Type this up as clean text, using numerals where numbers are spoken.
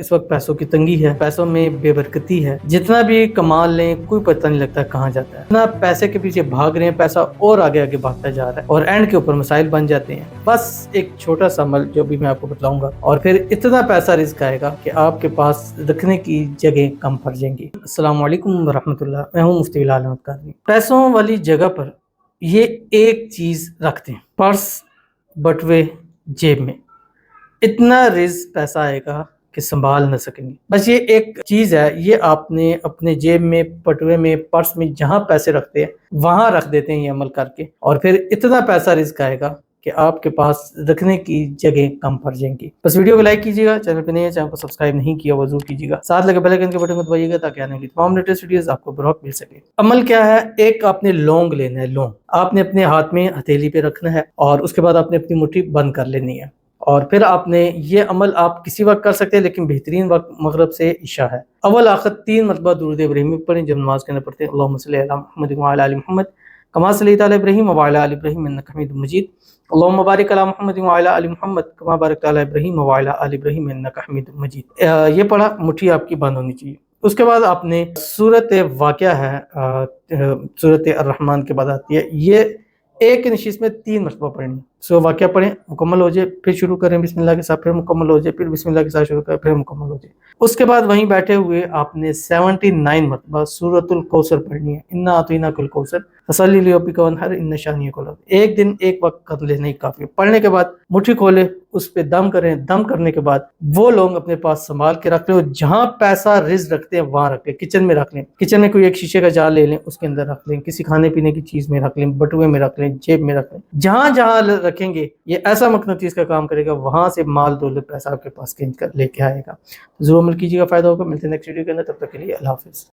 اس وقت پیسوں کی تنگی ہے، پیسوں میں بے برکتی ہے، جتنا بھی کمال لیں کوئی پتہ نہیں لگتا کہاں جاتا ہے، اتنا پیسے کے پیچھے بھاگ رہے ہیں، پیسہ اور آگے آگے بھاگتا جا رہا ہے اور اینڈ کے اوپر مسائل بن جاتے ہیں۔ بس ایک چھوٹا سا عمل جو بھی میں آپ کو بتلاؤں گا اور پھر اتنا پیسہ رزق آئے گا کہ آپ کے پاس رکھنے کی جگہ کم پڑ جائیں گی۔ السلام علیکم ورحمۃ اللہ، میں ہوں مفتی بلال احمد قادری۔ پیسوں والی جگہ پر یہ ایک چیز رکھتے ہیں، پرس، بٹوے، جیب میں اتنا رزق پیسہ آئے گا کہ سنبھال نہ سکیں گے۔ بس یہ ایک چیز ہے، یہ آپ نے اپنے جیب میں، پٹوے میں، پرس میں جہاں پیسے رکھتے ہیں وہاں رکھ دیتے ہیں یہ عمل کر کے، اور پھر اتنا پیسہ رزق آئے گا کہ آپ کے پاس رکھنے کی جگہ کم پڑ جائیں گی۔ بس ویڈیو کو لائک کیجیے گا، چینل پہ نہیں ہے چینل کو سبسکرائب نہیں کیا وہ ضرور کیجیے گا، ساتھ لگے بیل آئیکن کے بٹن کو دبائیے گا تاکہ آنے والی تمام لیٹسٹ ویڈیوز آپ کو بروقت مل سکے۔ عمل کیا ہے؟ ایک آپ نے لونگ لینا ہے، لونگ آپ نے اپنے ہاتھ میں ہتھیلی پہ رکھنا ہے اور اس کے بعد آپ نے اپنی مٹھی بند کر لینی ہے، اور پھر آپ نے یہ عمل آپ کسی وقت کر سکتے ہیں لیکن بہترین وقت مغرب سے عشاء ہے۔ اول آخر 3 مرتبہ درود ابراہیمی پڑھیں جب نماز کے اندر پڑھتے ہیں۔ اللہم صلی علی محمد وعلی آل محمد کما صلیت علی ابراہیم وعلی آل ابراہیم انک حمید مجید۔ اللہم بارک علی محمد وعلی آل محمد کما بارکت علی ابراہیم وعلی آل ابراہیم انک حمید مجید۔ یہ پڑھا، مٹھی آپ کی بند ہونی چاہیے۔ اس کے بعد آپ نے سورۃ واقعہ ہے، سورۃ الرحمن کے بعد آتی ہے، یہ ایک نشست میں 3 مرتبہ پڑھنی۔ سو واقعہ پڑھیں، مکمل ہو جائے، پھر شروع کریں بسم اللہ کے ساتھ، پھر مکمل ہو جائے، پھر بسم اللہ کے ساتھ شروع کریں، پھر مکمل ہو جائے۔ اس کے بعد وہیں بیٹھے ہوئے آپ نے 79 مرتبہ سورۃ الکوثر پڑھنی ہے، انا اعطیناک الکوثر فصلی لربک وانحر ان شانئک الابتر۔ ایک دن ایک وقت کر لینا ہی کافی ہے۔ پڑھنے کے بعد مٹھی کھولے، اس پہ دم کریں، دم کرنے کے بعد وہ لوگ اپنے پاس سنبھال کے رکھ لیں، جہاں پیسہ رزق رکھتے ہیں وہاں رکھ لیں، کچن میں رکھ لیں، کچن میں کوئی ایک شیشے کا جار لے لیں، اس کے اندر رکھ لیں، کسی کھانے پینے کی چیز میں رکھ لیں، بٹوے میں رکھ لیں، جیب میں رکھ لیں، جہاں جہاں رکھیں گے یہ ایسا مقناطیس کا کام کرے گا، وہاں سے مال دولت پیسہ آپ کے پاس کھینچ کر لے کے آئے گا۔ ضرور عمل کیجیے گا، فائدہ ہوگا۔ ملتے ہیں نیکسٹ ویڈیو کے اندر، تب تک کے لیے اللہ حافظ۔